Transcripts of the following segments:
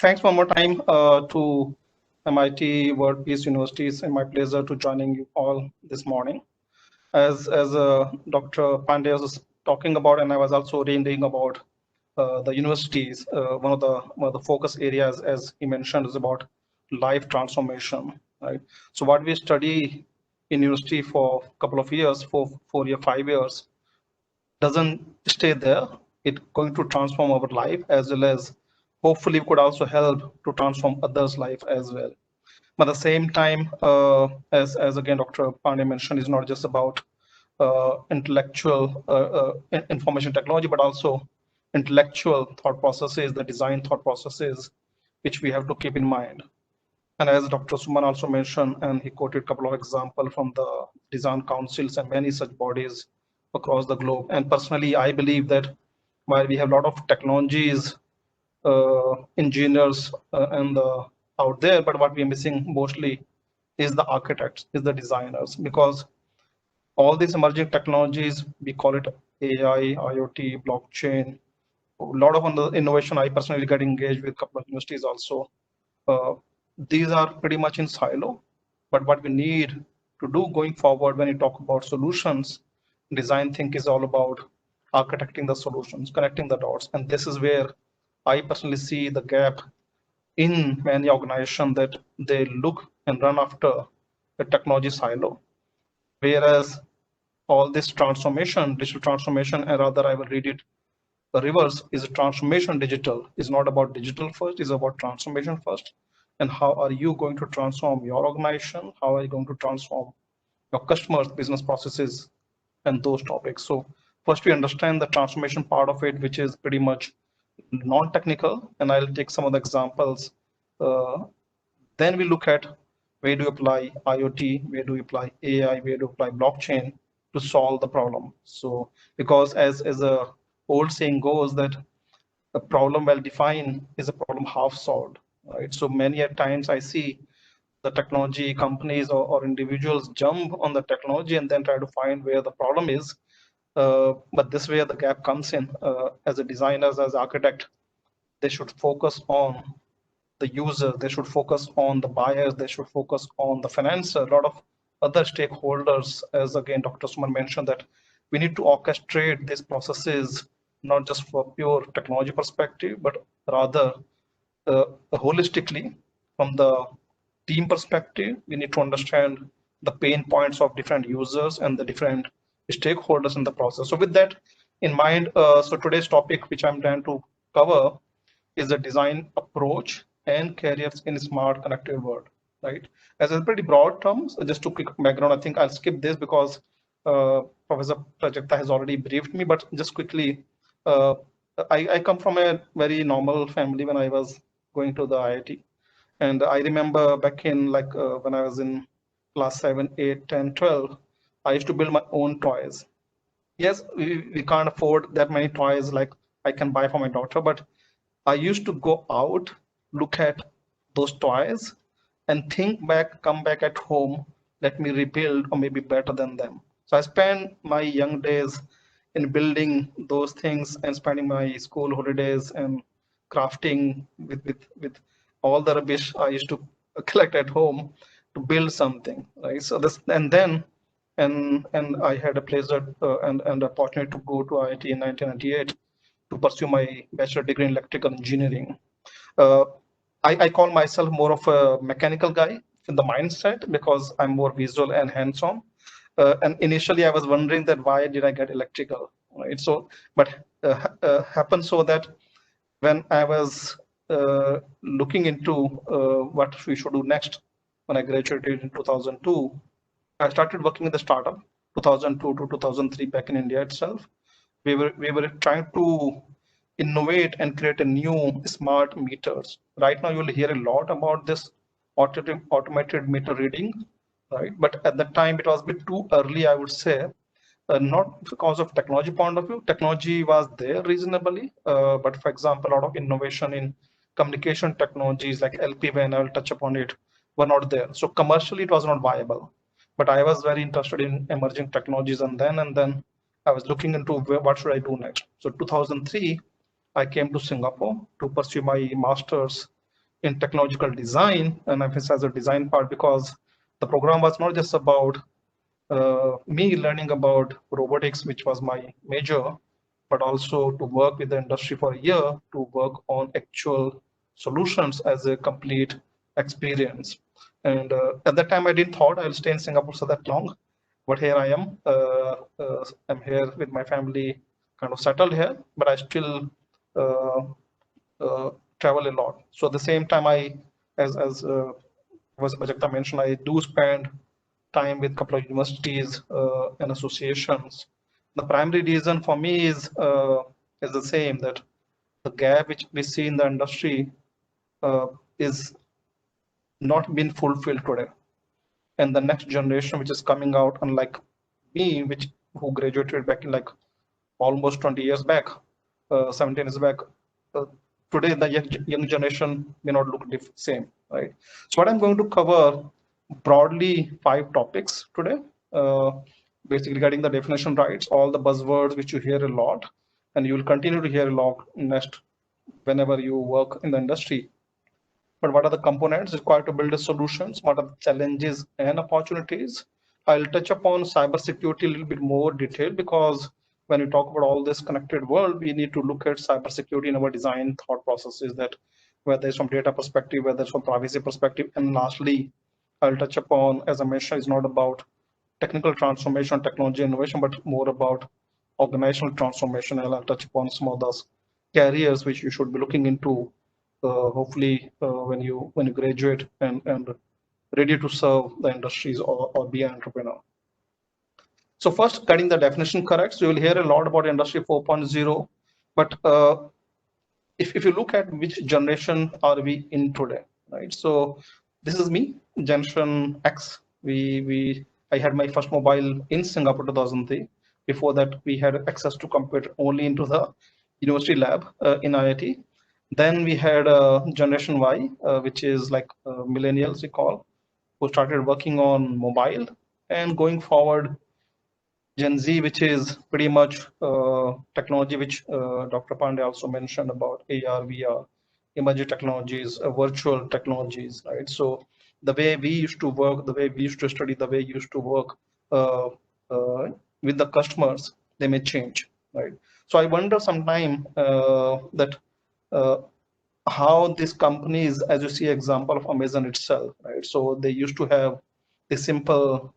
thanks one more time to MIT World Peace University. It's my pleasure to joining you all this morning. As Dr. Pandey was talking about, and I was also reading about the universities. One of the focus areas, as he mentioned, is about life transformation. Right. So what we study in university for a couple of years, for 4 years, 5 years, doesn't stay there. It's going to transform our life, as well as hopefully could also help to transform others' life as well. But at the same time, as again Dr. Pandey mentioned, is not just about intellectual information technology, but also intellectual thought processes, the design thought processes, which we have to keep in mind. And as Dr. Suman also mentioned, and he quoted a couple of examples from the design councils and many such bodies across the globe. And personally, I believe that while we have a lot of technologies, engineers, and out there, but what we are missing mostly is the architects, is the designers, because all these emerging technologies, we call it AI, IoT, blockchain, a lot of innovation. I personally get engaged with a couple of universities also. These are pretty much in silo, but what we need to do going forward when you talk about solutions, design think is all about architecting the solutions, connecting the dots. And this is where I personally see the gap in many organizations, that they look and run after a technology silo, whereas all this transformation, digital transformation, and rather I will read it the reverse, is a transformation digital. Is not about digital first, is about transformation first. And how are you going to transform your organization? How are you going to transform your customers' business processes and those topics? So first we understand the transformation part of it, which is pretty much non-technical, and I'll take some of the examples. Then we look at where do you apply IoT, where do you apply AI, where do you apply blockchain to solve the problem. So because as a old saying goes, that a problem well defined is a problem half solved, right? So many at times I see the technology companies or individuals jump on the technology and then try to find where the problem is. But this way the gap comes in. As a designers, as architect, they should focus on the user, they should focus on the buyers, they should focus on the financer, a lot of other stakeholders. As again Dr. Suman mentioned, that we need to orchestrate these processes not just for pure technology perspective, but rather holistically from the team perspective. We need to understand the pain points of different users and the different stakeholders in the process. So with that in mind, so today's topic, which I'm trying to cover, is the design approach and careers in smart connected world, right? As a pretty broad terms, just to quick background, I think I'll skip this because Professor Prajakta has already briefed me, but just quickly, I come from a very normal family when I was going to the IIT. And I remember back in when I was in class 7, 8, 10, 12, I used to build my own toys. Yes, we can't afford that many toys like I can buy for my daughter, but I used to go out, look at those toys, and think back, come back at home, let me rebuild or maybe better than them. So I spent my young days in building those things and spending my school holidays and crafting with all the rubbish I used to collect at home to build something, right? So this, and then, and I had a pleasure and opportunity to go to IIT in 1998 to pursue my bachelor degree in electrical engineering. I call myself more of a mechanical guy in the mindset because I'm more visual and hands-on. And initially I was wondering that why did I get electrical, right? So, but happened so that when I was looking into what we should do next, when I graduated in 2002, I started working in the startup, 2002 to 2003 back in India itself. We were trying to innovate and create a new smart meters. Right now, you'll hear a lot about this automated meter reading, right? But at the time, it was a bit too early, I would say. Not because of technology point of view. Technology was there reasonably, but for example, a lot of innovation in communication technologies like LPWAN, I will touch upon it, were not there. So commercially, it was not viable. But I was very interested in emerging technologies, and then I was looking into what should I do next. So 2003, I came to Singapore to pursue my master's in technological design, and emphasize the design part because the program was not just about me learning about robotics, which was my major, but also to work with the industry for a year to work on actual solutions as a complete experience. And at that time, I didn't thought I'll stay in Singapore so that long, but here I am. I'm here with my family, kind of settled here, but I still uh, travel a lot. So at the same time, as was Ajakta mentioned, I do spend time with a couple of universities and associations. The primary reason for me is the same, that the gap which we see in the industry is not being fulfilled today. And the next generation which is coming out, unlike me, which who graduated back in like almost 20 years back, 17 years back, uh, today the young generation may not look same, right? So what I'm going to cover broadly 5 topics today, uh, basically getting the definition rights, all the buzzwords which you hear a lot, and you will continue to hear a lot next whenever you work in the industry. But what are the components required to build the solutions? What are the challenges and opportunities? I'll touch upon cybersecurity a little bit more detail because when we talk about all this connected world, we need to look at cybersecurity in our design thought processes, that whether it's from data perspective, whether it's from privacy perspective. And lastly, I'll touch upon, as I mentioned, it's not about technical transformation, technology innovation, but more about organizational transformation. And I'll touch upon some of those carriers which you should be looking into, hopefully when you graduate and ready to serve the industries or be an entrepreneur. So first, getting the definition correct. So you will hear a lot about Industry 4.0, but if you look at which generation are we in today, right? So this is me, Generation X. I had my first mobile in Singapore 2003. Before that, we had access to computer only into the university lab in IIT. Then we had Generation Y, which is like millennials we call, who started working on mobile. And going forward, Gen Z, which is pretty much technology, which Dr. Pandey also mentioned about AR, VR, emerging technologies, virtual technologies, right? So the way we used to work, the way we used to study, the way we used to work uh, with the customers, they may change, right? So I wonder sometime that how these companies, as you see example of Amazon itself, right? So they used to have the simple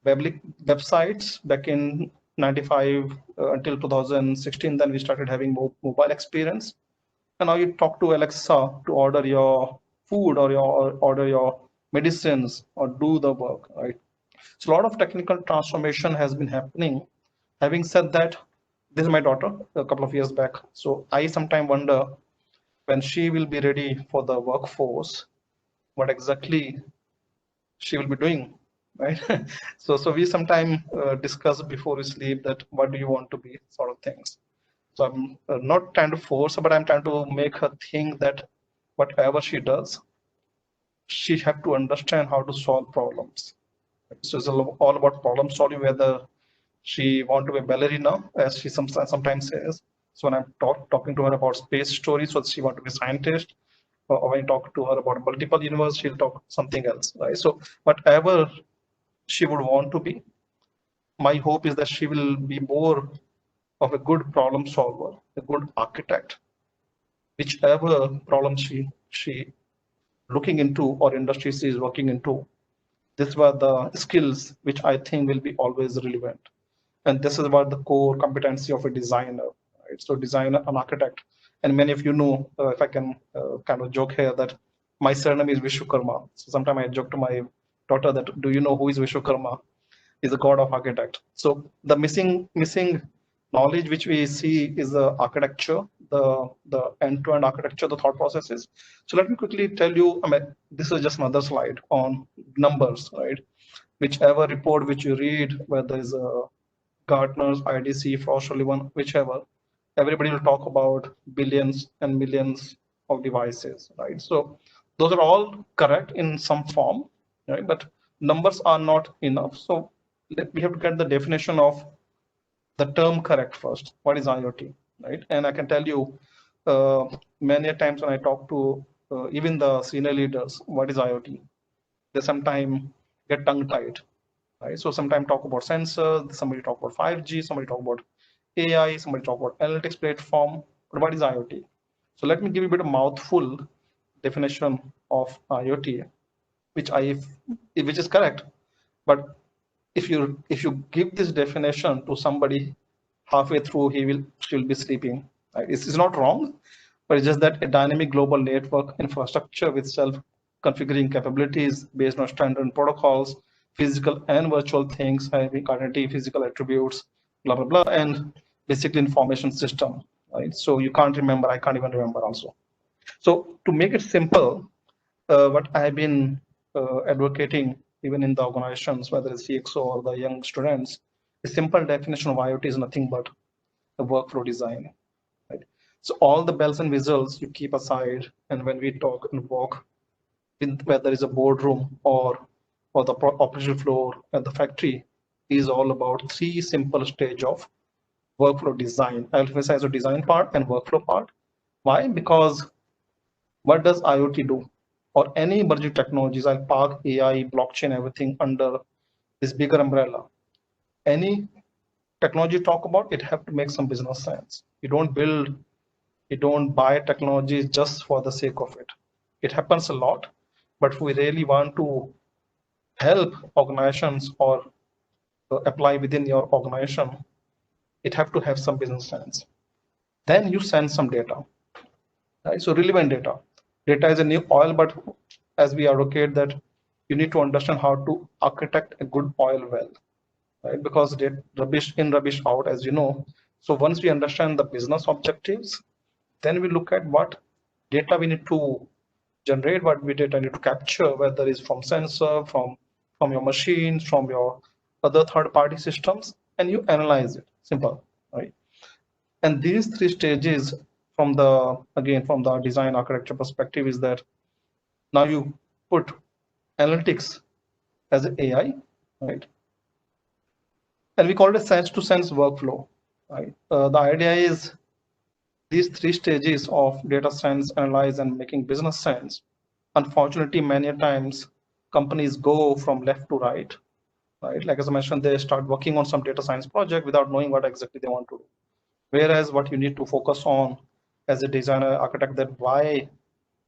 websites back in 95 until 2016. Then we started having mobile experience, and now you talk to Alexa to order your food or order your medicines or do the work, right? So a lot of technical transformation has been happening. Having said that, this is my daughter a couple of years back, so I sometimes wonder when she will be ready for the workforce, what exactly she will be doing, right? So we sometimes discuss before we sleep that what do you want to be, sort of things. So I'm not trying to force her, but I'm trying to make her think that whatever she does, she have to understand how to solve problems. So it's all about problem solving, whether she want to be a ballerina, as she sometimes says. So when I'm talking to her about space stories, so she want to be a scientist, or when I talk to her about multiple universe, she'll talk something else, right? So whatever she would want to be, my hope is that she will be more of a good problem solver, a good architect, whichever problem she looking into or industry she is working into. These were the skills which I think will be always relevant. And this is about the core competency of a designer, right? So designer, an architect, and many of you know, if I can kind of joke here, that my surname is Vishwakarma. So sometimes I joke to my daughter that, do you know who is Vishwakarma? Is a god of architect. So the missing knowledge which we see is the architecture, the end-to-end architecture, the thought processes. So let me quickly tell you, I mean, this is just another slide on numbers, right? Whichever report which you read, whether it's a Gartner's, IDC, Frost Sullivan, whichever, everybody will talk about billions and millions of devices, right? So those are all correct in some form, right? But numbers are not enough. So we have to get the definition of the term correct first. What is IoT, right? And I can tell you, many times when I talk to even the senior leaders, what is IoT? They sometimes get tongue-tied, right? So sometimes talk about sensors, somebody talk about 5G, somebody talk about AI, somebody talk about analytics platform, but what is IoT? So let me give you a bit of mouthful definition of IoT, which is correct, but if you give this definition to somebody halfway through, he will still be sleeping. Right? It's not wrong, but it's just that a dynamic global network infrastructure with self-configuring capabilities based on standard protocols, physical and virtual things, having identity, physical attributes, blah blah blah, and basically information system. Right? So you can't remember. I can't even remember also. So to make it simple, what I've been advocating even in the organizations, whether it's CXO or the young students, a simple definition of IoT is nothing but a workflow design. Right? So all the bells and whistles you keep aside, and when we talk and walk, whether it's a boardroom or the operational floor at the factory, is all about three simple stage of workflow design. I'll emphasize the design part and workflow part. Why? Because what does IoT do? Or any emerging technologies, I'll park AI, blockchain, everything under this bigger umbrella. Any technology talk about, it have to make some business sense. You don't buy technology just for the sake of it. It happens a lot, but if we really want to help organizations or apply within your organization, it have to have some business sense. Then you send some data, right? So relevant data. Data is a new oil, but as we advocate that you need to understand how to architect a good oil well, right? Because rubbish in, rubbish out, as you know. So once we understand the business objectives, then we look at what data we need to generate, what we data need to capture, whether it's from sensor, from your machines, from your other third-party systems, and you analyze it. Simple, right? And these three stages from the design architecture perspective is that now you put analytics as an AI, right? And we call it a sense to sense workflow, right? The idea is these three stages of data science, analyze, and making business sense. Unfortunately, many times companies go from left to right, right? Like as I mentioned, they start working on some data science project without knowing what exactly they want to do. Whereas what you need to focus on as a designer architect, that why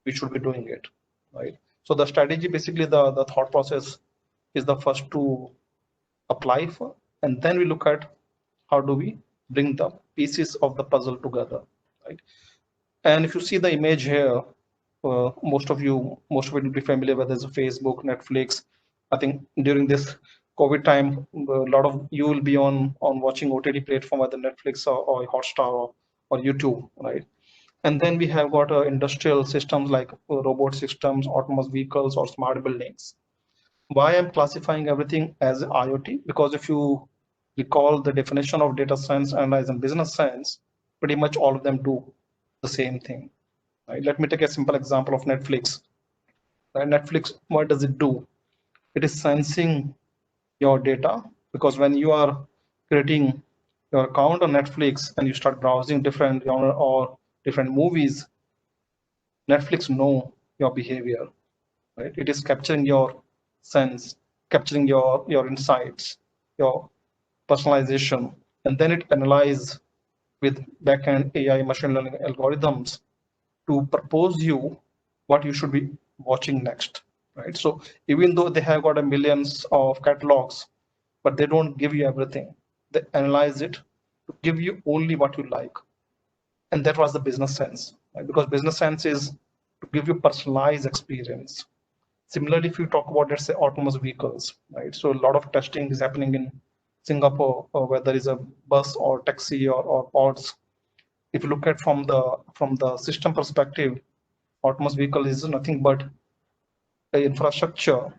we should be doing it, right? So the strategy, basically the thought process is the first to apply for, and then we look at how do we bring the pieces of the puzzle together, right? And if you see the image here, most of it will be familiar with as Facebook, Netflix. I think during this COVID time, a lot of you will be on watching OTT platform, whether Netflix or Hotstar or YouTube, right? And then we have got industrial systems like robot systems, autonomous vehicles, or smart buildings. Why I'm classifying everything as IoT? Because if you recall the definition of data science, analyze, and business science, pretty much all of them do the same thing. Right? Let me take a simple example of Netflix. Right? Netflix, what does it do? It is sensing your data, because when you are creating your account on Netflix and you start browsing different genre or different movies, Netflix know your behavior, right? It is capturing your sense, capturing your insights, your personalization, and then it analyze with backend AI machine learning algorithms to propose you what you should be watching next, right? So even though they have got a millions of catalogs, but they don't give you everything. They analyze it to give you only what you like. And that was the business sense, right? Because business sense is to give you personalized experience. Similarly, if you talk about, let's say, autonomous vehicles, right? So a lot of testing is happening in Singapore, where there is a bus or taxi or pods. If you look at from the system perspective, autonomous vehicle is nothing but an infrastructure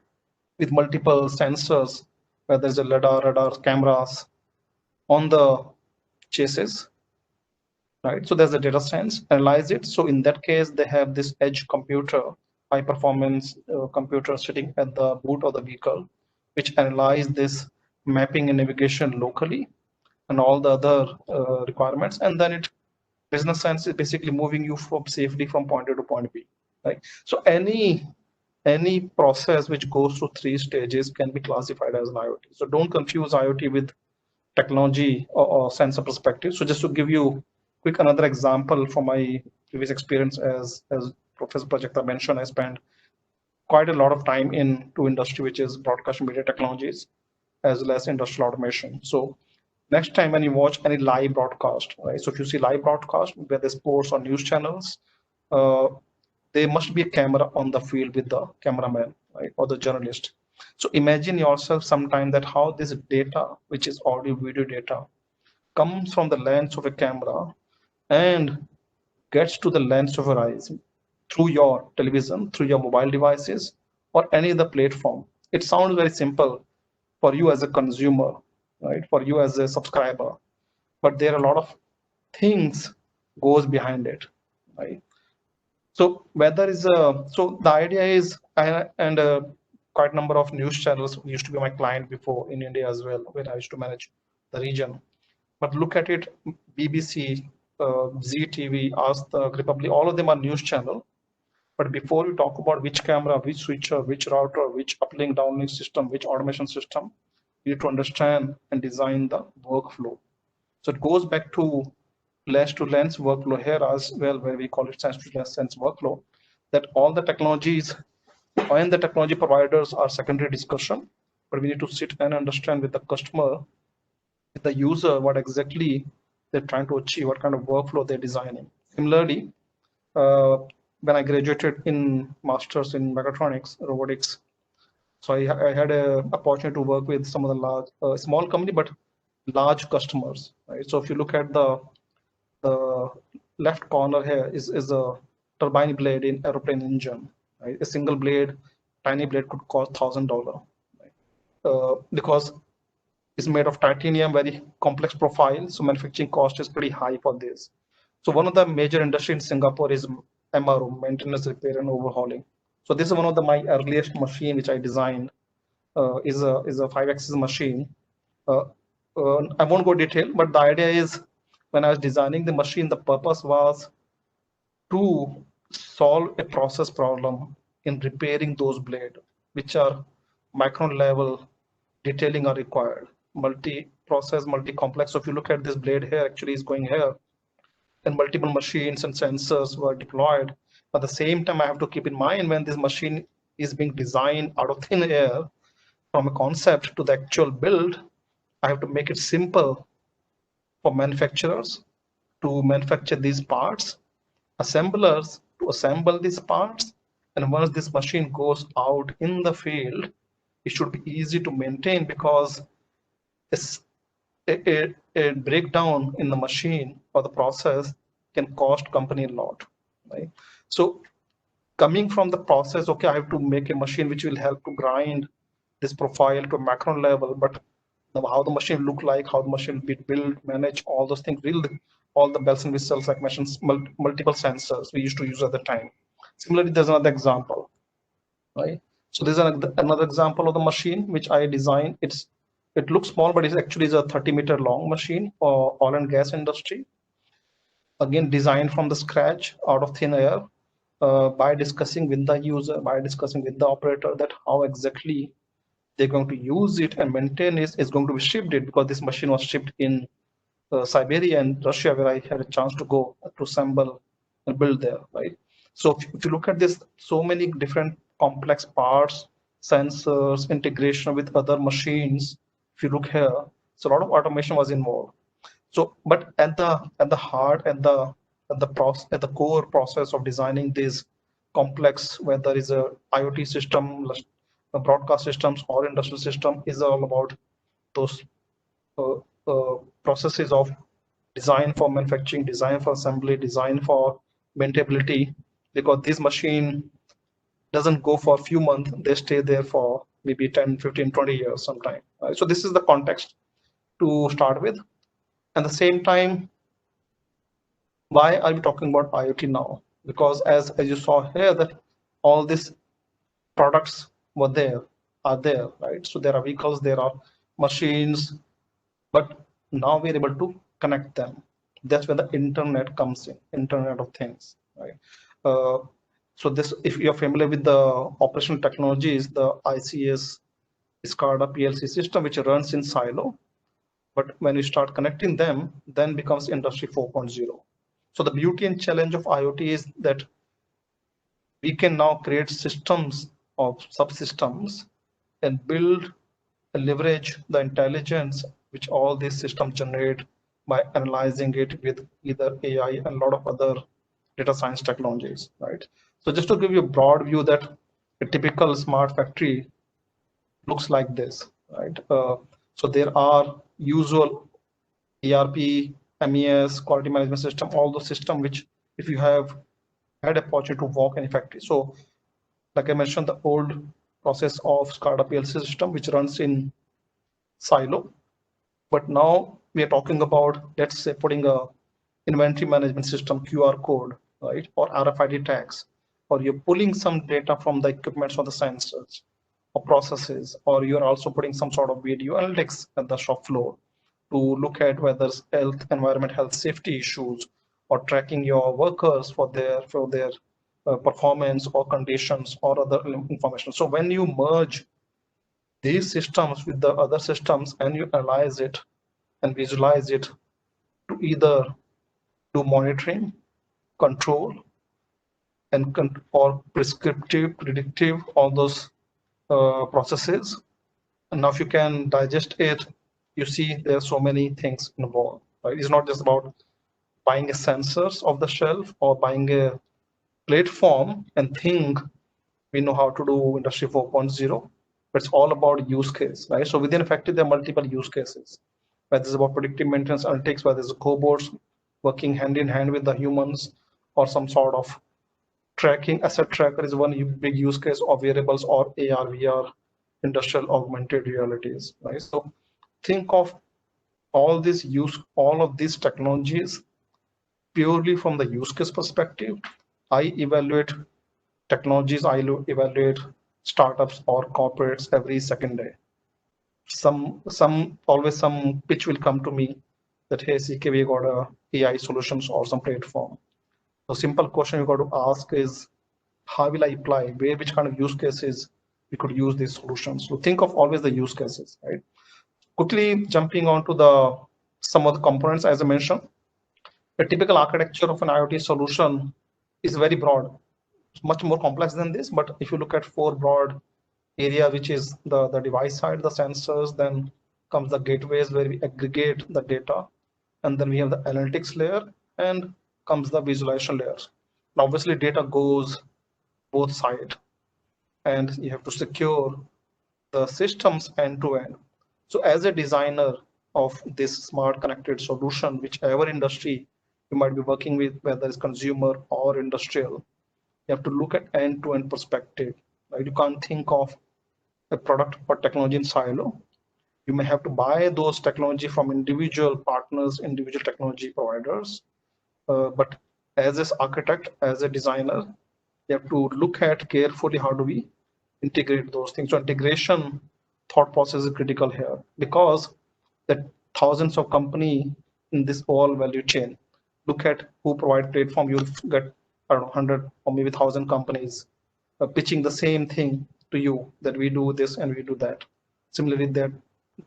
with multiple sensors, where there's a lidar, radar, cameras on the chassis, right? So there's a data science, analyze it. So in that case, they have this edge computer, high performance computer sitting at the boot of the vehicle, which analyze this mapping and navigation locally and all the other requirements. And then business science is basically moving you from safely from point A to point B. right? So any process which goes through 3 stages can be classified as an IoT. So don't confuse IoT with technology or sensor perspective. So just to give you quick another example from my previous experience as Professor Prajakta mentioned, I spent quite a lot of time into industry, which is broadcast media technologies, as well as industrial automation. So next time when you watch any live broadcast, right? So if you see live broadcast, whether sports or news channels, uh, there must be a camera on the field with the cameraman, right, or the journalist. So imagine yourself sometime that how this data, which is audio video data, comes from the lens of a camera and gets to the lens of your eyes through your television, through your mobile devices, or any other platform. It sounds very simple for you as a consumer, right? For you as a subscriber, but there are a lot of things goes behind it, right? So whether is so the idea is, and quite a number of news channels used to be my client before in India as well, where I used to manage the region. But look at it, BBC, ZTV, Ask the Republic, all of them are news channel. But before we talk about which camera, which switcher, which router, which uplink, downlink system, which automation system, you need to understand and design the workflow. So it goes back to lens workflow here as well, where we call it sense to sense workflow, that all the technologies and the technology providers are secondary discussion, but we need to sit and understand with the customer, with the user, what exactly they're trying to achieve, what kind of workflow they're designing. Similarly, uh, when I graduated in masters in mechatronics, robotics, so I had a opportunity to work with some of the large, small company, but large customers. Right? So if you look at the left corner here is a turbine blade in aeroplane engine. Right? A single blade, tiny blade could cost $1,000, right? Because it's made of titanium, very complex profile, so manufacturing cost is pretty high for this. So one of the major industry in Singapore is MRO, maintenance, repair, and overhauling. So this is one of my earliest machine which I designed. Is a 5-axis machine. Uh, I won't go detail, but the idea is when I was designing the machine, the purpose was to solve a process problem in repairing those blades, which are micron level detailing are required. Multi-process, multi-complex. So if you look at this blade here, actually is going here, and multiple machines and sensors were deployed. At the same time, I have to keep in mind when this machine is being designed out of thin air from a concept to the actual build, I have to make it simple for manufacturers to manufacture these parts, assemblers to assemble these parts, and once this machine goes out in the field, it should be easy to maintain because a breakdown in the machine or the process can cost company a lot, right? So coming from the process, okay, I have to make a machine which will help to grind this profile to a macron level, but how the machine look like, how the machine will be built, manage all those things, build all the bells and whistles like mentioned, multiple sensors we used to use at the time. Similarly, there's another example, right? So there's another example of the machine which I designed. It looks small, but it actually is a 30-meter long machine for oil and gas industry. Again, designed from the scratch out of thin air, by discussing with the user, by discussing with the operator that how exactly they're going to use it and maintain it is going to be shipped it, because this machine was shipped in Siberia and Russia, where I had a chance to go to assemble and build there, right? So if you look at this, so many different complex parts, sensors, integration with other machines. If you look here, so a lot of automation was involved. So, but at the heart, at the core process of designing these complex, whether it's a IoT system, broadcast systems, or industrial system, is all about those uh, processes of design for manufacturing, design for assembly, design for maintainability, because this machine doesn't go for a few months, they stay there for maybe 10, 15, 20 years sometime. Right? So this is the context to start with. At the same time, why are we talking about IoT now? Because as you saw here, that all these products were there, are there, right? So there are vehicles, there are machines, but now we're able to connect them. That's where the internet comes in, internet of things, right? uh, So this, if you're familiar with the operational technologies, the ICS SCADA PLC system, which runs in silo, but when you start connecting them, then becomes Industry 4.0. So the beauty and challenge of IoT is that we can now create systems of subsystems and build and leverage the intelligence which all these systems generate by analyzing it with either AI and a lot of other data science technologies, right? So just to give you a broad view that a typical smart factory looks like this, right? So there are usual ERP, MES, quality management system, all those systems which if you have had a opportunity to walk in a factory. So like I mentioned, the old process of SCADA PLC system, which runs in silo. But now we are talking about, let's say, putting a inventory management system, QR code, right, or RFID tags, or you're pulling some data from the equipments or the sensors or processes, or you're also putting some sort of video analytics at the shop floor to look at whether health, environment, health, safety issues, or tracking your workers for their performance or conditions or other information. So when you merge these systems with the other systems and you analyze it and visualize it to either do monitoring, control, and or prescriptive, predictive, all those processes. And now if you can digest it, you see there are so many things involved. Right? It's not just about buying a sensors off the shelf or buying a platform and think we know how to do Industry 4.0, but it's all about use case, right? So within a factory, there are multiple use cases. Whether it's about predictive maintenance analytics, whether it's cobots working hand in hand with the humans, or some sort of tracking, asset tracker is one big use case, of variables or AR, VR, industrial augmented realities, right? So think of all of these technologies purely from the use case perspective. I evaluate technologies, I evaluate startups or corporates every second day. Always some pitch will come to me that, hey, CK, we got a AI solutions or some platform. So simple question you got to ask is, how will I apply? Which kind of use cases we could use these solutions? So think of always the use cases, right? Quickly jumping onto some of the components, as I mentioned, the typical architecture of an IoT solution is very broad. It's much more complex than this, but if you look at four broad area, which is the device side, the sensors, then comes the gateways where we aggregate the data, and then we have the analytics layer, and comes the visualization layers. Now, obviously, data goes both sides, and you have to secure the systems end to end. So as a designer of this smart connected solution, whichever industry you might be working with, whether it's consumer or industrial, you have to look at end-to-end perspective. Right? You can't think of a product or technology in silo. You may have to buy those technology from individual partners, individual technology providers. But as an architect, as a designer, you have to look at carefully how do we integrate those things. So integration thought process is critical here, because the thousands of company in this whole value chain. Look at who provide platform. You'll get, I don't know, 100 or maybe 1,000 companies pitching the same thing to you, that we do this and we do that. Similarly, that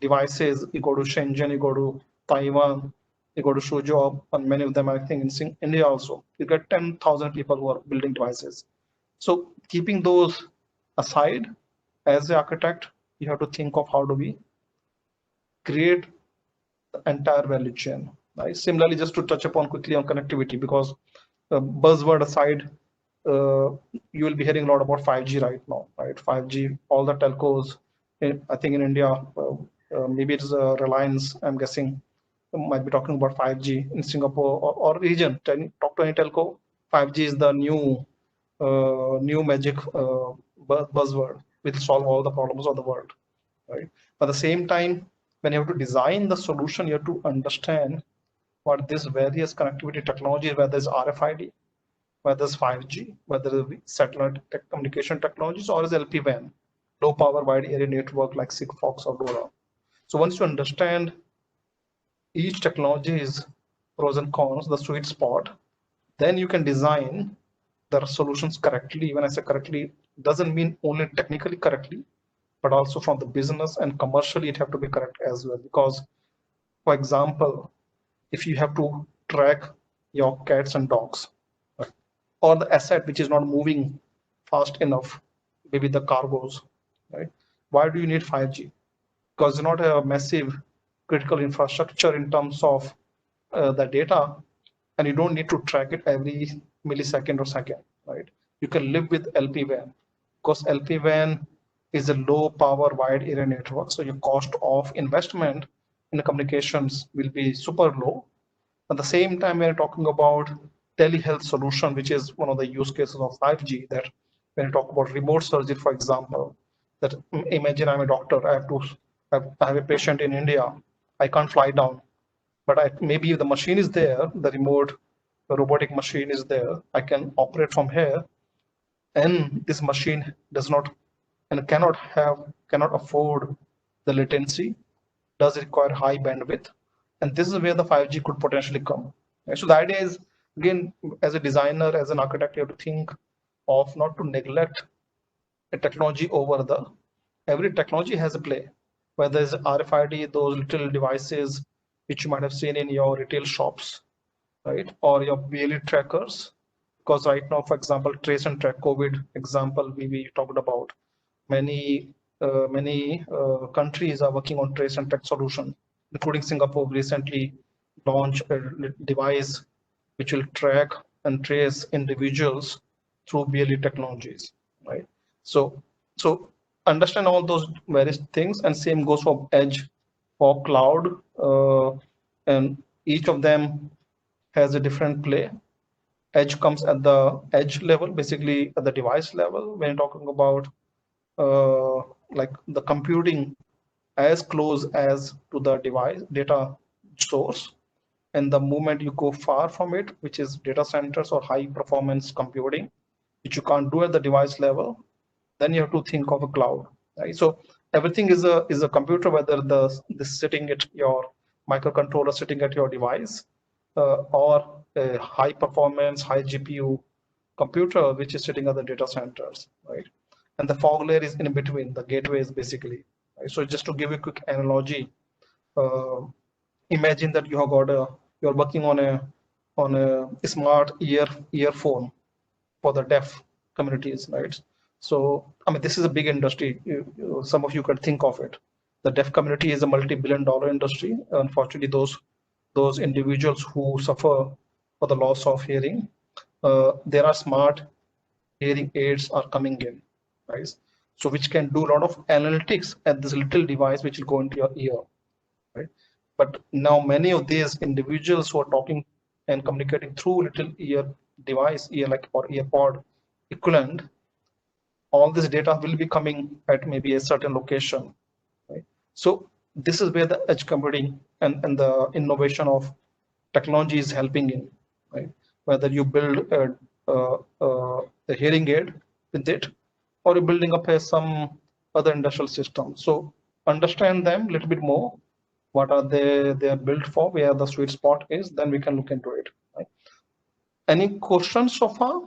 devices, you go to Shenzhen, you go to Taiwan, you go to Suzhou, and many of them, I think, in India also. You get 10,000 people who are building devices. So keeping those aside, as the architect, you have to think of how do we create the entire value chain. Right? Similarly, just to touch upon quickly on connectivity, because buzzword aside, you will be hearing a lot about 5G right now, right? 5G, all the telcos, I think in India, maybe it's Reliance, I'm guessing, might be talking about 5G in Singapore or region. Talk to any telco, 5G is the new magic buzzword, which solve all the problems of the world, right? But at the same time, when you have to design the solution, you have to understand what these various connectivity technologies, whether it's RFID, whether it's 5G, whether it's satellite communication technologies, or is LPWAN, low power wide area network like Sigfox or LoRa. So once you understand each technology's pros and cons, the sweet spot, then you can design there are solutions correctly. When I say correctly, doesn't mean only technically correctly, but also from the business and commercially it have to be correct as well. Because, for example, if you have to track your cats and dogs, right, or the asset which is not moving fast enough, maybe the cargoes, right? Why do you need 5G? Because it's not a massive critical infrastructure in terms of the data, and you don't need to track it every millisecond or second, right? You can live with LPWAN, because LPWAN is a low power wide area network, so your cost of investment in the communications will be super low. At the same time, we're talking about telehealth solution, which is one of the use cases of 5G, that when you talk about remote surgery, for example, that imagine I'm a doctor, I have a patient in India, I can't fly down, but maybe if the machine is there, the remote the robotic machine is there, I can operate from here, and this machine does not and cannot afford the latency, does require high bandwidth, and this is where the 5G could potentially come. Right? So the idea is, again, as a designer, as an architect, you have to think of not to neglect a technology over the every technology has a play, whether it's RFID, those little devices which you might have seen in your retail shops, right, or your BLE trackers. Because right now, for example, trace and track COVID example we talked about, many countries are working on trace and track solution, including Singapore recently launched a device which will track and trace individuals through BLE technologies, right? So understand all those various things, and same goes for edge, for cloud, and each of them has a different play. Edge comes at the edge level, basically at the device level, when you're talking about like the computing as close as to the device data source, and the moment you go far from it, which is data centers or high performance computing, which you can't do at the device level, then you have to think of a cloud, right? So everything is a computer, whether this sitting at your microcontroller sitting at your device, or a high performance, high GPU computer which is sitting at the data centers, right? And the fog layer is in between, the gateways basically. Right? So just to give you a quick analogy, uh, imagine that you're working on a smart earphone for the deaf communities, right? So I mean, this is a big industry. Some of you could think of it. The deaf community is a multi-billion-dollar industry. Unfortunately, those individuals who suffer for the loss of hearing, there are smart hearing aids are coming in, right? So which can do a lot of analytics at this little device which will go into your ear, right? But now many of these individuals who are talking and communicating through little ear device, ear like or earpod equivalent, all this data will be coming at maybe a certain location, right? So this is where the edge computing and the innovation of technology is helping in, right? Whether you build a hearing aid with it, or you're building up some other industrial system. So understand them a little bit more. What are they are built for? Where the sweet spot is, then we can look into it. Right? Any questions so far?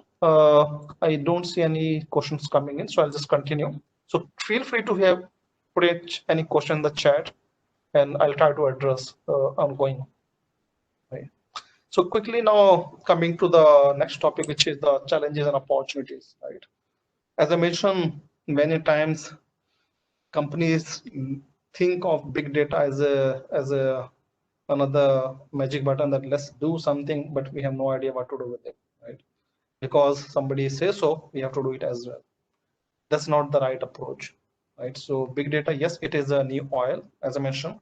I don't see any questions coming in, so I'll just continue. So feel free to put any question in the chat, and I'll try to address ongoing. Right. So quickly now coming to the next topic, which is the challenges and opportunities. Right. As I mentioned many times, companies think of big data as a another magic button that let's do something, but we have no idea what to do with it, right? Because somebody says so, we have to do it as well. That's not the right approach, right? So big data, yes, it is a new oil, as I mentioned,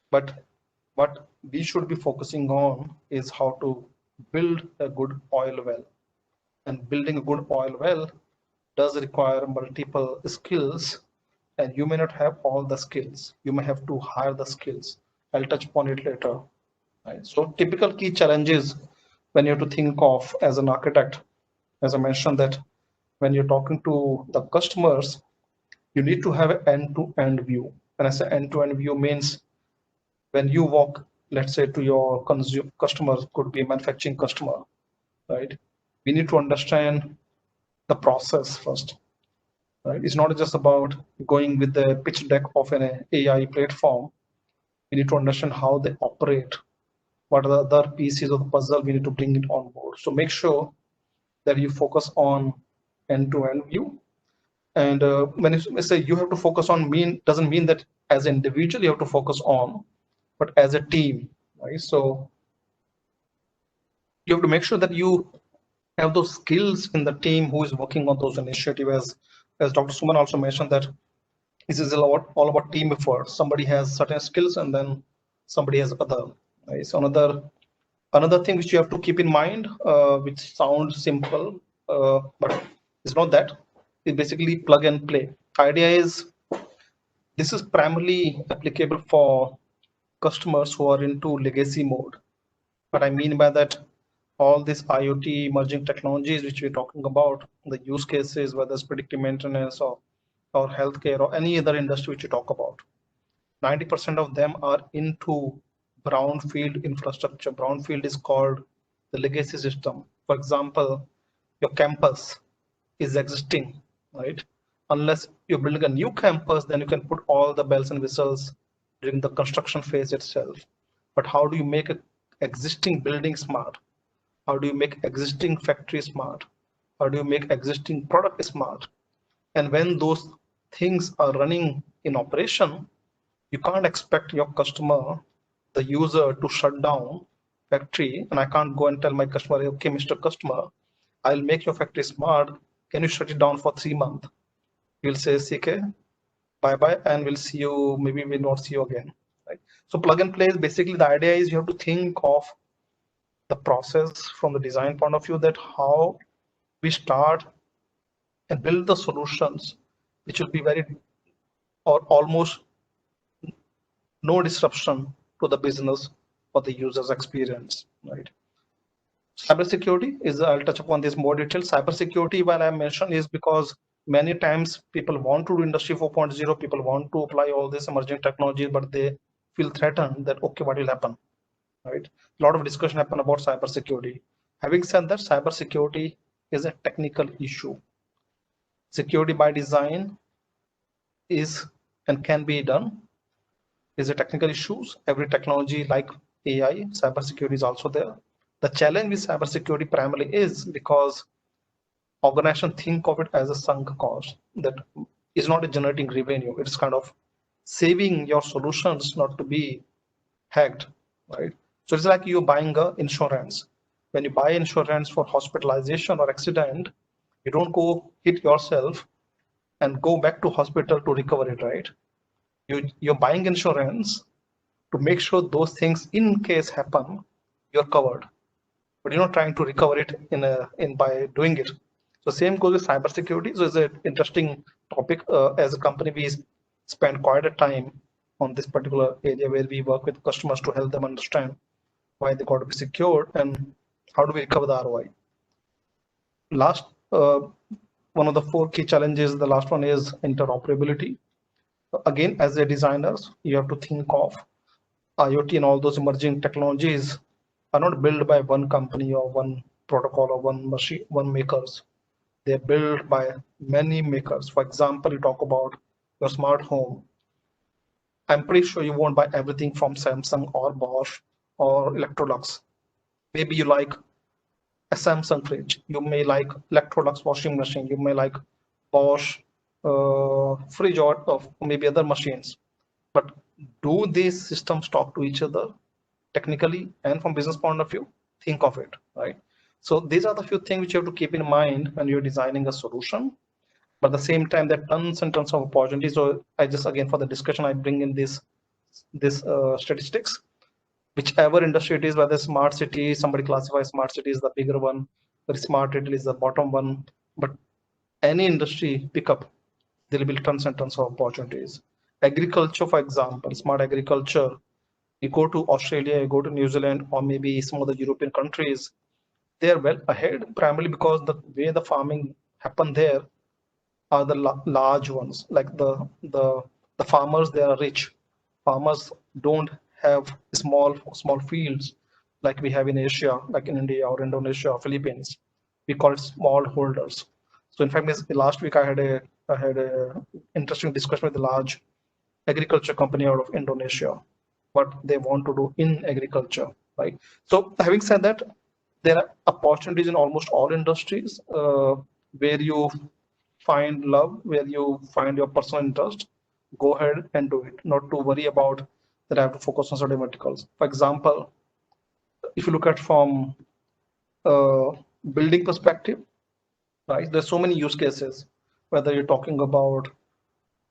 but what we should be focusing on is how to build a good oil well. And building a good oil well does require multiple skills, and you may not have all the skills. You may have to hire the skills. I'll touch upon it later. Right? So typical key challenges when you have to think of as an architect, as I mentioned, that when you're talking to the customers, you need to have an end-to-end view. When I say end-to-end view means when you walk, let's say, to your customers, could be a manufacturing customer, right? we need to understand the process first. Right? It's not just about going with the pitch deck of an AI platform. We need to understand how they operate. What are the other pieces of the puzzle we need to bring it on board. So make sure that you focus on end-to-end view. And when you say you have to focus on, doesn't mean that as an individual you have to focus on, but as a team, right? So you have to make sure that you have those skills in the team who is working on those initiatives. As Dr. Suman also mentioned, that this is all about team effort. Somebody has certain skills and then somebody has other. Right? So another thing which you have to keep in mind, which sounds simple, but it's not that. It's basically plug and play. Idea is this is primarily applicable for customers who are into legacy mode. What I mean by that, all these IoT emerging technologies which we're talking about, the use cases, whether it's predictive maintenance or healthcare or any other industry which you talk about, 90% of them are into brownfield infrastructure. Brownfield is called the legacy system. For example, your campus is existing, right? Unless you're building a new campus, then you can put all the bells and whistles during the construction phase itself. But how do you make an existing building smart? How do you make existing factory smart? How do you make existing product smart? And when those things are running in operation, you can't expect your customer, the user, to shut down factory. And I can't go and tell my customer, okay, Mr. Customer, I'll make your factory smart. Can you shut it down for 3 months? You'll say, CK, bye bye, and we'll see you. Maybe we'll not see you again. Right? So plug and play is basically the idea is you have to think of the process from the design point of view, that how we start and build the solutions which will be very or almost no disruption to the business or the user's experience, right? Cybersecurity is, I'll touch upon this more detail. Cybersecurity, while I mentioned, is because many times people want to do Industry 4.0, people want to apply all this emerging technology, but they feel threatened that, okay, what will happen, right? A lot of discussion happen about cybersecurity. Having said that, cybersecurity is a technical issue. Security by design is and can be done, is a technical issues. Every technology like AI, cybersecurity is also there. The challenge with cybersecurity primarily is because organizations think of it as a sunk cost that is not generating revenue. It's kind of saving your solutions not to be hacked, right? So it's like you buying a insurance. When you buy insurance for hospitalization or accident, you don't go hit yourself and go back to hospital to recover it, right? You're buying insurance to make sure those things in case happen, you're covered. But you're not trying to recover it in by doing it. So same goes with cybersecurity. So it's an interesting topic. As a company, we spend quite a time on this particular area where we work with customers to help them understand why they got to be secured and how do we recover the ROI. Last, one of the 4 key challenges, the last one is interoperability. Again, as a designers, you have to think of IoT and all those emerging technologies are not built by one company or one protocol or one machine, one makers. They're built by many makers. For example, you talk about your smart home. I'm pretty sure you won't buy everything from Samsung or Bosch or Electrolux. Maybe you like a Samsung fridge. You may like Electrolux washing machine. You may like Bosch fridge or maybe other machines. But do these systems talk to each other technically and from business point of view? Think of it, right? So these are the few things which you have to keep in mind when you're designing a solution. But at the same time, there are tons and tons of opportunities. So I just, again, for the discussion, I bring in this statistics. Whichever industry it is, whether smart city, somebody classifies smart city as the bigger one, or smart retail is the bottom one. But any industry pick up, there will be tons and tons of opportunities. Agriculture, for example, smart agriculture. You go to Australia, you go to New Zealand, or maybe some of the European countries, they are well ahead, primarily because the way the farming happen there are the large ones. Like the farmers, they are rich. Farmers don't have small fields like we have in Asia, like in India or Indonesia or Philippines. we call it small holders. So in fact, last week I had a interesting discussion with a large agriculture company out of Indonesia, what they want to do in agriculture, right? So having said that, there are opportunities in almost all industries where you find love, where you find your personal interest. Go ahead and do it. Not to worry about that I have to focus on certain verticals. For example, if you look at from a building perspective, right? There's so many use cases, whether you're talking about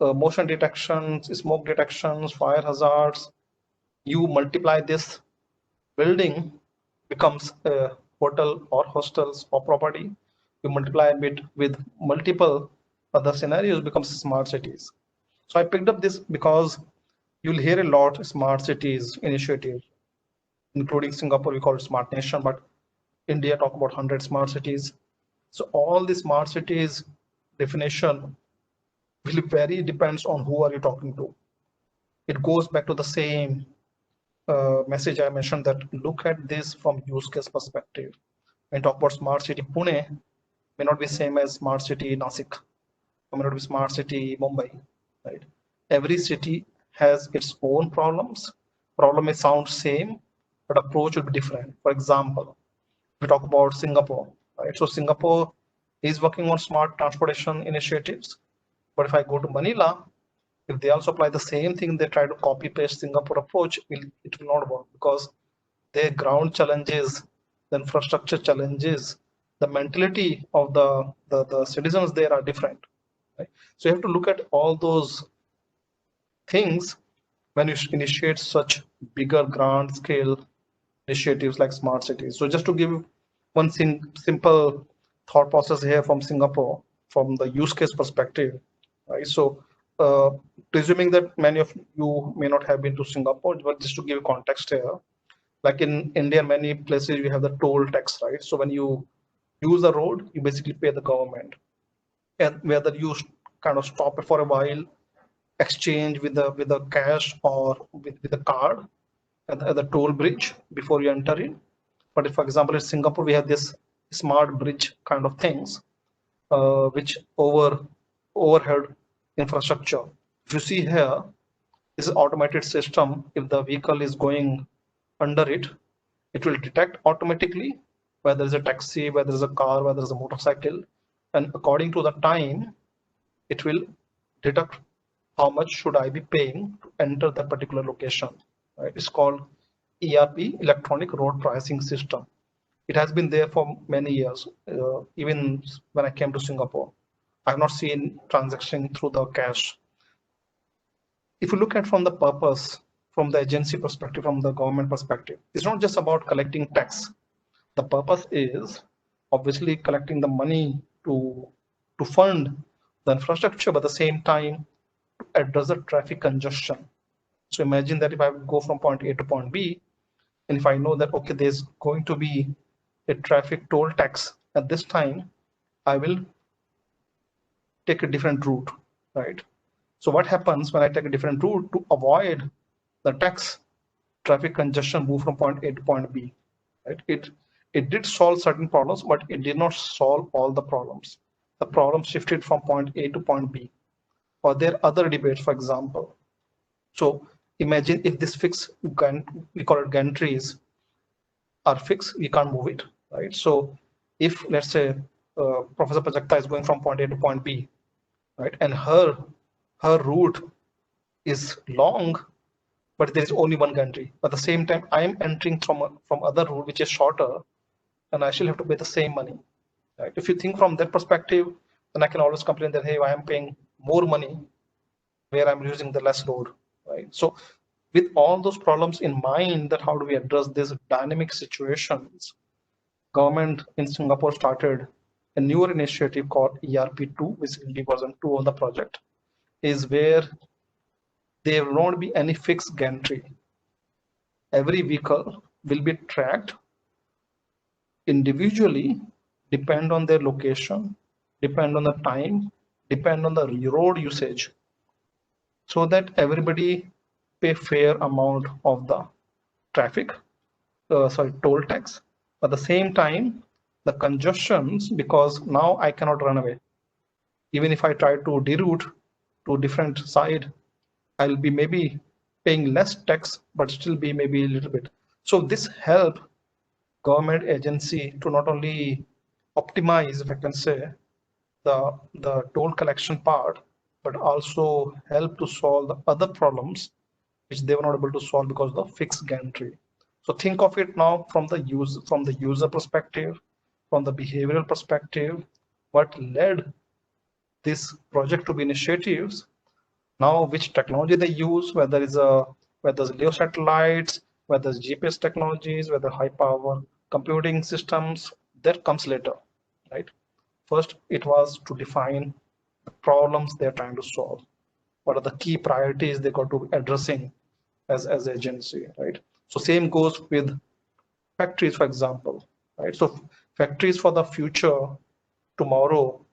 motion detections, smoke detections, fire hazards. You multiply this building becomes a hotel or hostels or property. You multiply it with multiple other scenarios, becomes smart cities. So I picked up this because you'll hear a lot smart cities initiative, including Singapore, we call it smart nation, but India talk about 100 smart cities. So all the smart cities definition will vary, depends on who are you talking to. It goes back to the same message I mentioned, that look at this from use case perspective. When talk about smart city Pune, may not be same as smart city Nasik, or may not be smart city Mumbai, right? Every city has its own problems. Problem may sound same, but approach will be different. For example, we talk about Singapore, right? So Singapore is working on smart transportation initiatives. But if I go to Manila, if they also apply the same thing, they try to copy paste Singapore approach, it will not work, because their ground challenges, the infrastructure challenges, the mentality of the citizens there are different. Right? So you have to look at all those things when you initiate such bigger grand scale initiatives like smart cities. So just to give one simple thought process here from Singapore, from the use case perspective, right? So presuming that many of you may not have been to Singapore, but just to give context here, like in India, many places you have the toll tax, right? So when you use the road, you basically pay the government, and whether you kind of stop it for a while, exchange with the cash or with the card at the toll bridge before you enter in. But if, for example, in Singapore, we have this smart bridge kind of things, which overhead infrastructure. If you see here, this is automated system. If the vehicle is going under it, it will detect automatically whether there's a taxi, whether there's a car, whether there's a motorcycle, and according to the time, it will deduct how much should I be paying to enter that particular location. Right? It's called ERP, Electronic Road Pricing System. It has been there for many years. Even when I came to Singapore, I've not seen transaction through the cash. If you look at from the purpose, from the agency perspective, from the government perspective, it's not just about collecting tax. The purpose is obviously collecting the money to fund the infrastructure, but at the same time to address the traffic congestion. So imagine that if I go from point A to point B, and if I know that, okay, there's going to be a traffic toll tax at this time, I will take a different route, right? So what happens when I take a different route to avoid the tax, traffic congestion, move from point A to point B, right? It did solve certain problems, but it did not solve all the problems. The problem shifted from point A to point B. Or there are other debates, for example. So imagine if this fixed, we call it gantries, are fixed, we can't move it, right? So if, let's say, Professor Prajakta is going from point A to point B, right, and her route is long, but there is only one gantry. But at the same time, I am entering from other route which is shorter, and I still have to pay the same money. Right? If you think from that perspective, then I can always complain that, hey, I am paying more money where I'm using the less load, right? So with all those problems in mind, that how do we address these dynamic situations, government in Singapore started a newer initiative called ERP2, basically version 2 of the project, is where there will not be any fixed gantry. Every vehicle will be tracked individually, depend on their location, depend on the time, depend on the road usage, so that everybody pay fair amount of the traffic, toll tax. At the same time, the congestions, because now I cannot run away. Even if I try to deroute to different side, I'll be maybe paying less tax, but still be maybe a little bit. So this help government agency to not only optimize, if I can say, the toll collection part, but also help to solve the other problems which they were not able to solve because of the fixed gantry. So think of it now from the user perspective, from the behavioral perspective, what led this project to be initiatives. Now, which technology they use, whether it's LEO satellites, whether it's GPS technologies, whether high power computing systems, that comes later, right? First, it was to define the problems they're trying to solve. What are the key priorities they got to be addressing as agency, right? So same goes with factories, for example, right? So factories for the future tomorrow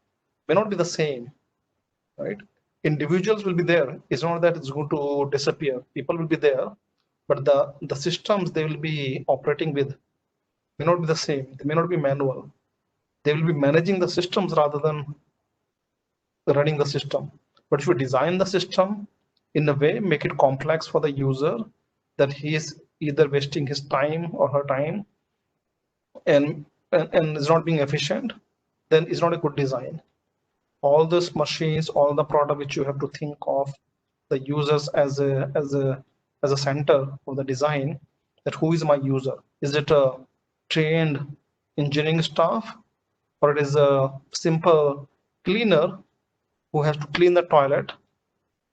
may not be the same, right? Individuals will be there. It's not that it's going to disappear. People will be there, but the systems they will be operating with may not be the same. They may not be manual. They will be managing the systems rather than running the system. But if you design the system in a way, make it complex for the user, that he is either wasting his time or her time and is not being efficient, then it's not a good design. All these machines, all the product which you have to think of the users as a center of the design, that who is my user? Is it a trained engineering staff, or it is a simple cleaner who has to clean the toilet,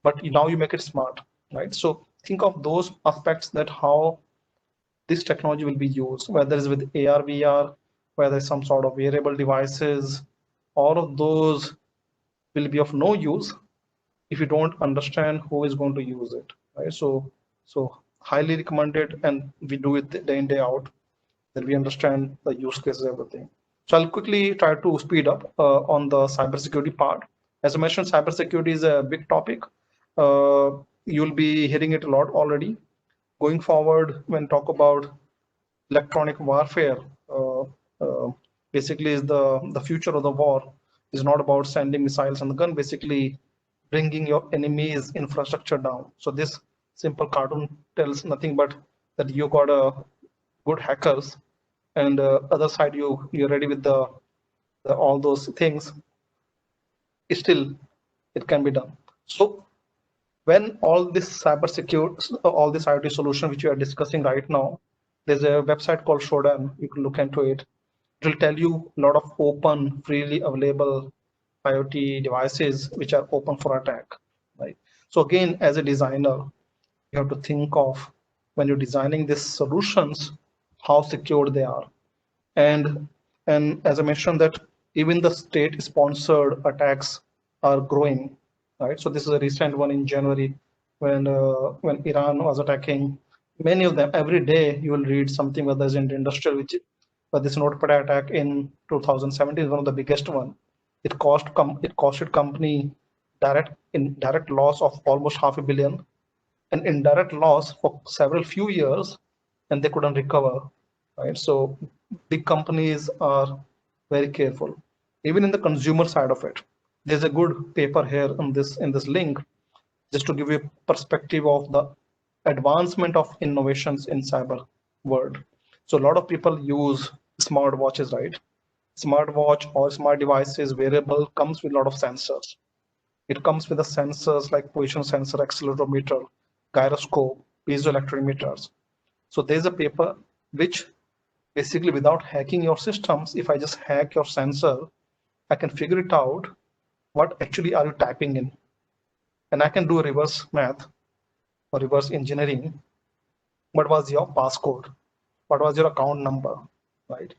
but now you make it smart, right? So think of those aspects, that how this technology will be used, whether it's with AR, VR, whether it's some sort of wearable devices, all of those will be of no use if you don't understand who is going to use it, right? So highly recommended, and we do it day in, day out, that we understand the use cases, everything. So I'll quickly try to speed up on the cybersecurity part. As I mentioned, cybersecurity is a big topic. You'll be hearing it a lot already. Going forward, when talk about electronic warfare, uh, uh, basically is the future of the war is not about sending missiles and the gun, basically bringing your enemy's infrastructure down. So this simple cartoon tells nothing but that you got a good hackers, and other side you're ready with the all those things. Still, it can be done. So when all this cyber secure, all this IoT solution which we are discussing right now, there's a website called Shodan. You can look into it. It will tell you a lot of open, freely available IoT devices which are open for attack. Right. So again, as a designer, you have to think of, when you're designing these solutions, how secure they are. And and as I mentioned, that even the state-sponsored attacks are growing, right? So this is a recent one in January, when Iran was attacking. Many of them every day you will read something, whether it's in the industrial, which but this notepad attack in 2017 is one of the biggest one. It costed company direct loss of almost $500 million, and indirect loss for several few years, and they couldn't recover, right? So big companies are very careful. Even in the consumer side of it, there's a good paper here in this link, just to give you a perspective of the advancement of innovations in cyber world. So a lot of people use smart watches, right? Smartwatch or smart devices wearable comes with a lot of sensors. It comes with the sensors like position sensor, accelerometer, gyroscope, piezoelectric meters. So there's a paper which basically, without hacking your systems, if I just hack your sensor, I can figure it out what actually are you typing in. And I can do a reverse math or reverse engineering. What was your passcode? What was your account number, right?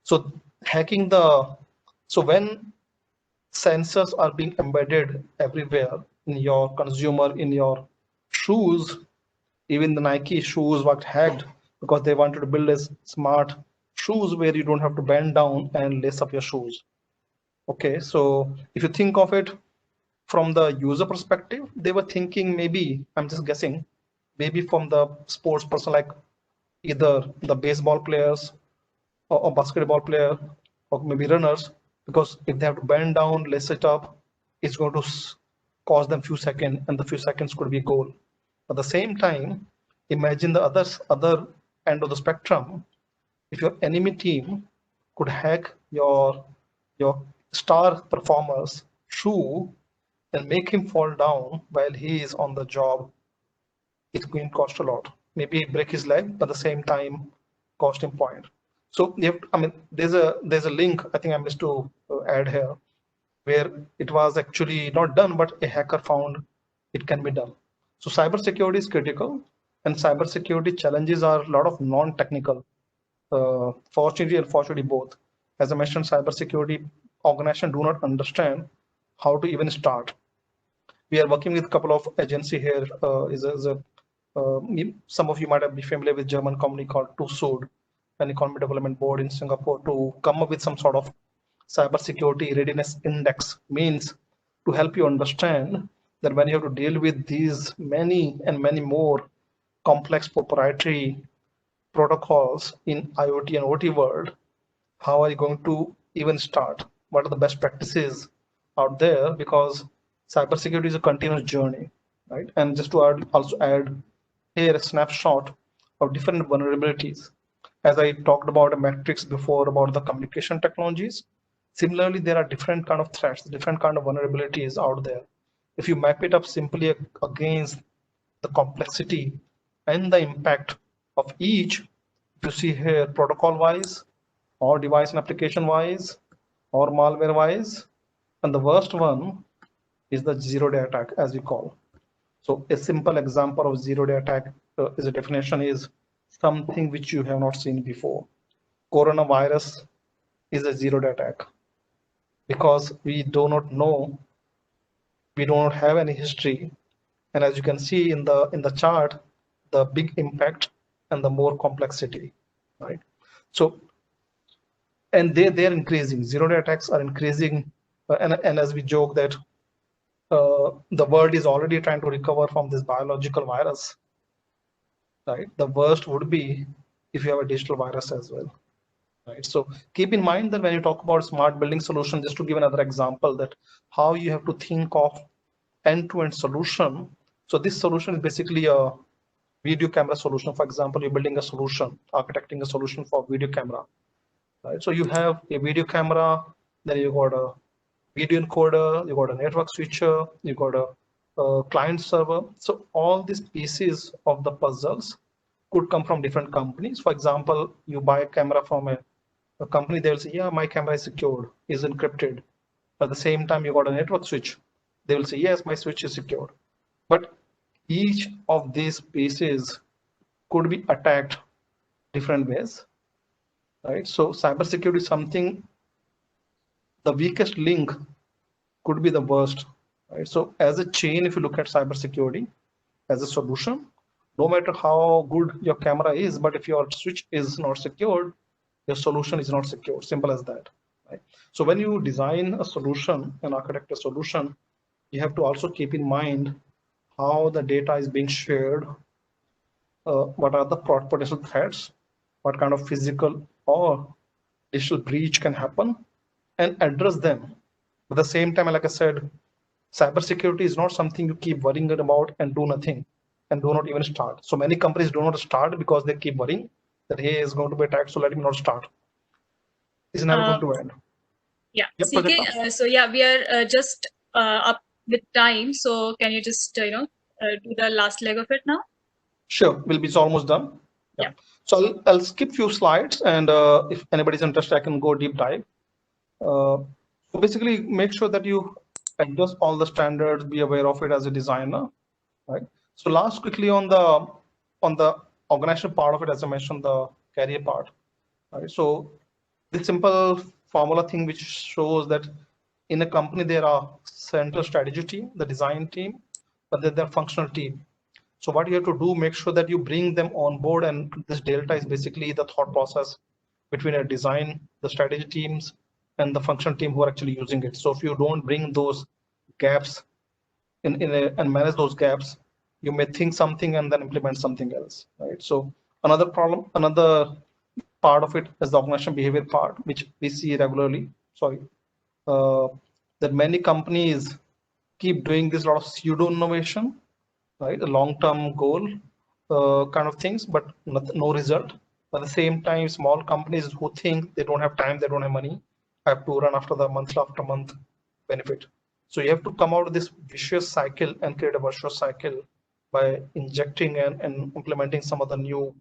So hacking so when sensors are being embedded everywhere, in your consumer, in your shoes, even the Nike shoes were hacked because they wanted to build a smart shoes where you don't have to bend down and lace up your shoes. Okay, so if you think of it from the user perspective, they were thinking, maybe, I'm just guessing, maybe from the sports person, like either the baseball players or basketball player, or maybe runners, because if they have to bend down, lace it up, it's going to cost them few seconds, and the few seconds could be a goal. At the same time, imagine the other end of the spectrum. If your enemy team could hack your star performer's shoe and make him fall down while he is on the job, it's going to cost a lot. Maybe break his leg, but at the same time, cost him point. So you have, I mean, there's a link I think I missed to add here, where it was actually not done, but a hacker found it can be done. So cybersecurity is critical, and cybersecurity challenges are a lot of non-technical. Fortunately, unfortunately, both. As I mentioned, cybersecurity organizations do not understand how to even start. We are working with a couple of agency here. Some of you might be familiar with German company called TUSUD, an economic development board in Singapore, to come up with some sort of cybersecurity readiness index, means to help you understand that when you have to deal with these many and many more complex proprietary protocols in IoT and OT world, how are you going to even start? What are the best practices out there? Because cybersecurity is a continuous journey, right? And just to also add here a snapshot of different vulnerabilities. As I talked about a matrix before about the communication technologies, similarly, there are different kind of threats, different kind of vulnerabilities out there. If you map it up simply against the complexity and the impact of each, if you see here protocol wise, or device and application wise, or malware wise, and the worst one is the zero-day attack, as we call. So a simple example of zero-day attack is a definition is something which you have not seen before. Coronavirus is a zero-day attack because we do not know, we do not have any history, and as you can see in the chart, the big impact and the more complexity, right? So, and they're increasing. Zero-day attacks are increasing, and as we joke that the world is already trying to recover from this biological virus, right? The worst would be if you have a digital virus as well, right? So keep in mind that when you talk about smart building solution, just to give another example, that how you have to think of end-to-end solution. So this solution is basically a video camera solution. For example, you're building a solution, architecting a solution for video camera, right? So you have a video camera, then you got a video encoder, you got a network switcher, you got a client server. So all these pieces of the puzzles could come from different companies. For example, you buy a camera from a company, they'll say, yeah, my camera is secured, is encrypted. At the same time, you got a network switch. They will say, yes, my switch is secured. But each of these pieces could be attacked different ways, right? So cybersecurity is something, the weakest link could be the worst, right? So as a chain, if you look at cybersecurity as a solution, no matter how good your camera is, but if your switch is not secured, your solution is not secure. Simple as that, right? So when you design a solution and architect a solution, you have to also keep in mind how the data is being shared, what are the potential threats, what kind of physical or digital breach can happen, and address them. At the same time, like I said, cybersecurity is not something you keep worrying about and do nothing and do not even start. So many companies do not start because they keep worrying that, hey, it's going to be attacked, so let me not start. It's never going to end. Yeah, Yep, CK, so yeah, we are just up with time. So can you just, do the last leg of it now? Sure, it's almost done. Yeah. So I'll skip few slides, and if anybody's interested, I can go deep dive. So basically, make sure that you adjust all the standards, be aware of it as a designer, right? So last quickly on the organizational part of it, as I mentioned, the career part, right? So the simple formula thing which shows that in a company there are central strategy team, the design team, but then there are functional team. So what you have to do, make sure that you bring them on board, and this delta is basically the thought process between a design, the strategy teams, and the functional team who are actually using it. So if you don't bring those gaps and manage those gaps, you may think something and then implement something else, right? So another problem, another part of it is the organizational behavior part, which we see regularly. Sorry, that many companies keep doing this lot of pseudo innovation, right? A long-term goal kind of things, but no result. At the same time, small companies who think they don't have time, they don't have money, have to run after the month after month benefit. So you have to come out of this vicious cycle and create a virtuous cycle by injecting and implementing some of the new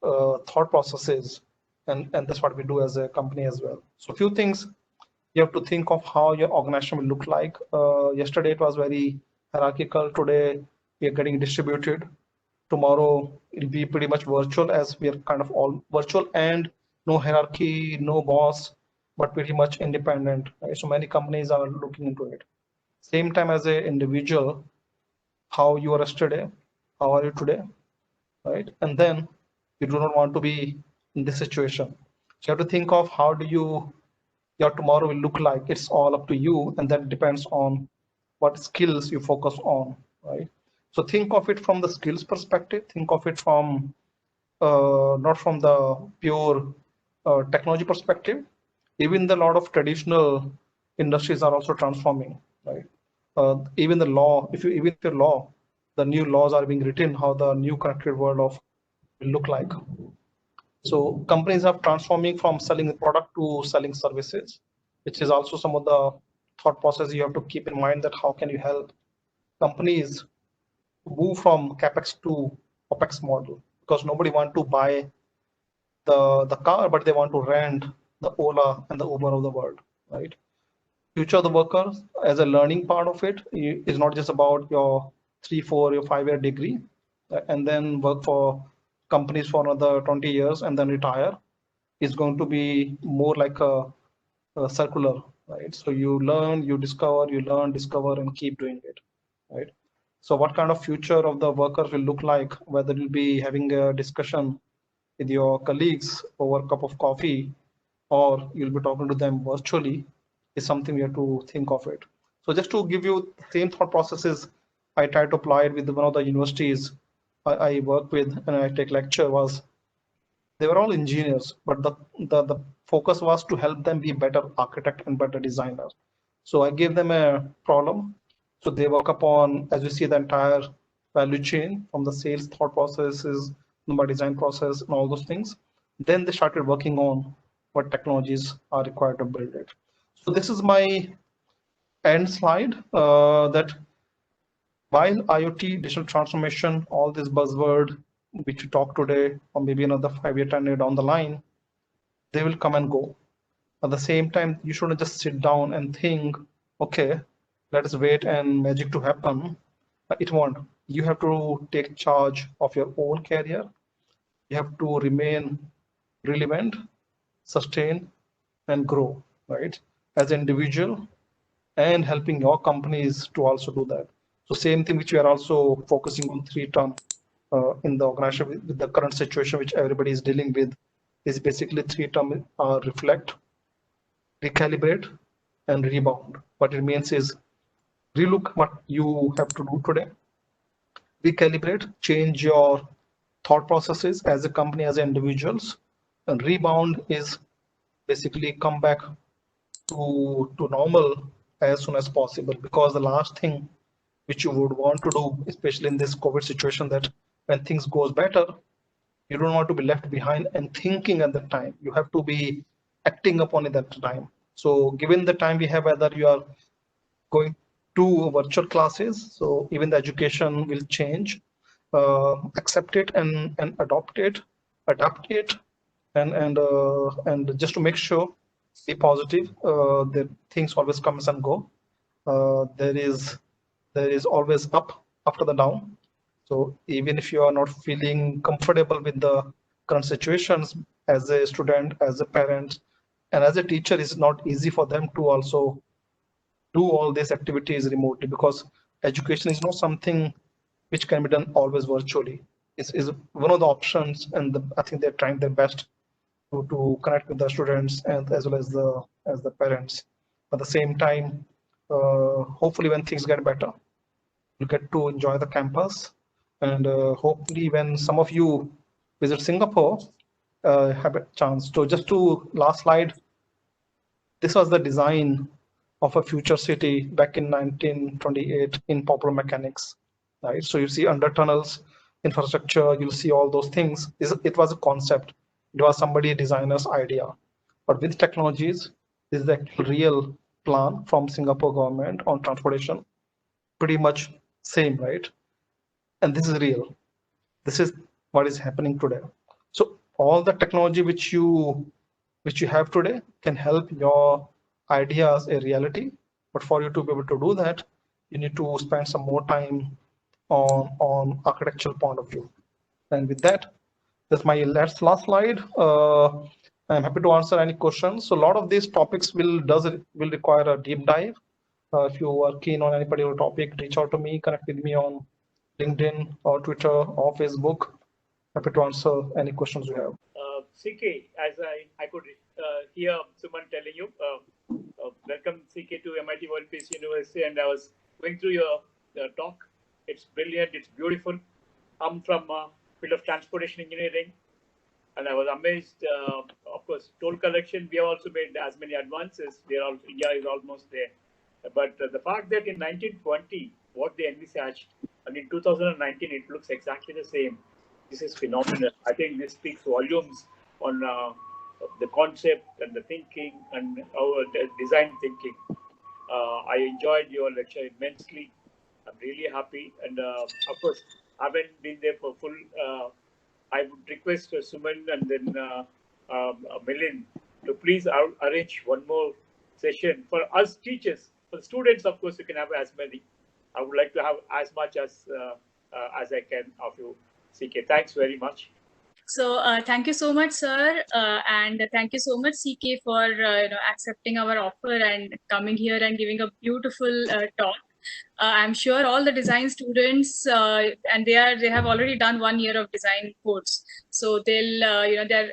thought processes. And that's what we do as a company as well. So a few things you have to think of how your organization will look like. Yesterday it was very hierarchical. Today we are getting distributed. Tomorrow it'll be pretty much virtual, as we are kind of all virtual and no hierarchy, no boss, but pretty much independent. Right? So many companies are looking into it. Same time as an individual, how you are yesterday, how are you today, right? And then you do not want to be in this situation. So you have to think of how do your tomorrow will look like. It's all up to you, and that depends on what skills you focus on, right? So think of it from the skills perspective. Think of it from not from the pure technology perspective. Even the lot of traditional industries are also transforming, right? Even the law, even if your law, the new laws are being written, how the new connected world of will look like. So companies are transforming from selling the product to selling services, which is also some of the thought process you have to keep in mind, that how can you help companies move from capex to opex model, because nobody want to buy the car, but they want to rent the Ola and the Uber of the world, right? Future of the workers as a learning part of it is not just about your 3, 4, your 5-year degree and then work for companies for another 20 years and then retire. Is going to be more like a circular, right? So you learn, you discover, you learn, discover, and keep doing it, right? So what kind of future of the workers will look like, whether you'll be having a discussion with your colleagues over a cup of coffee or you'll be talking to them virtually, is something we have to think of it. So just to give you the same thought processes, I tried to apply it with one of the universities I work with and I take lecture. Was they were all engineers, but the focus was to help them be better architect and better designer. So I gave them a problem. So they work upon, as you see, the entire value chain from the sales thought processes, the design process, and all those things. Then they started working on what technologies are required to build it. So this is my end slide, that while IoT, digital transformation, all this buzzword which we talk today, or maybe another 5-year, 10-year down the line, they will come and go. At the same time, you shouldn't just sit down and think, okay, let us wait and magic to happen. It won't. You have to take charge of your own career. You have to remain relevant, sustain, and grow, right? As an individual, and helping your companies to also do that. So same thing which we are also focusing on 3 term in the organization with the current situation which everybody is dealing with, is basically 3 term: reflect, recalibrate, and rebound. What it means is relook what you have to do today, recalibrate, change your thought processes as a company, as individuals, and rebound is basically come back to normal as soon as possible, because the last thing which you would want to do, especially in this COVID situation, that when things goes better, you don't want to be left behind and thinking at that time. You have to be acting upon it at the time. So given the time we have, whether you are going to virtual classes, so even the education will change, accept it and adopt it, adapt it, and just to make sure, be positive. The things always comes and go. There is always up after the down. So even if you are not feeling comfortable with the current situations, as a student, as a parent, and as a teacher, it's not easy for them to also do all these activities remotely, because education is not something which can be done always virtually. Is one of the options, and I think they're trying their best to connect with the students and as well as the parents. At the same time, hopefully when things get better, you get to enjoy the campus, and hopefully when some of you visit Singapore, have a chance. So just to last slide, this was the design of a future city back in 1928 in popular mechanics, right? So you see under tunnels, infrastructure, you'll see all those things. It was a concept. It was somebody designer's idea. But with technologies, this is the real plan from Singapore government on transportation. Pretty much same, right? And this is real. This is what is happening today. So all the technology which you have today can help your ideas a reality. But for you to be able to do that, you need to spend some more time on architectural point of view. And with that, that's my last slide. I'm happy to answer any questions. So a lot of these topics will require a deep dive. If you are keen on any particular topic, reach out to me, connect with me on LinkedIn or Twitter or Facebook. Happy to answer any questions you have. CK, as I could hear Suman telling you, welcome CK to MIT-WPU University, and I was going through your talk. It's brilliant, it's beautiful. I'm from field of transportation engineering, and I was amazed. Of course, toll collection, we have also made as many advances. India is almost there. But the fact that in 1920, what they envisaged, and in 2019, it looks exactly the same. This is phenomenal. I think this speaks volumes on the concept and the thinking and our design thinking. I enjoyed your lecture immensely. I'm really happy. And of course, I haven't been there for full. I would request Suman and then Milind to please arrange one more session for us teachers. For students, of course, you can have as many. I would like to have as much as I can of you, CK. Thanks very much. So thank you so much, sir, and thank you so much, CK, for accepting our offer and coming here and giving a beautiful talk. I'm sure all the design students, and they have already done 1 year of design course, so they'll they're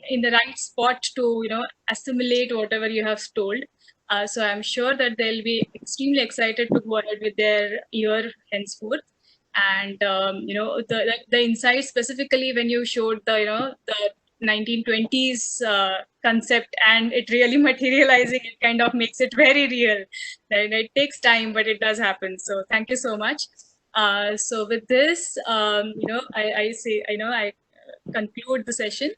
in the right spot to assimilate whatever you have told. So I'm sure that they'll be extremely excited to go ahead with their year henceforth. And the insight specifically when you showed the 1920s concept and it really materializing, it kind of makes it very real. It takes time, but it does happen. So thank you so much. So with this, I conclude the session.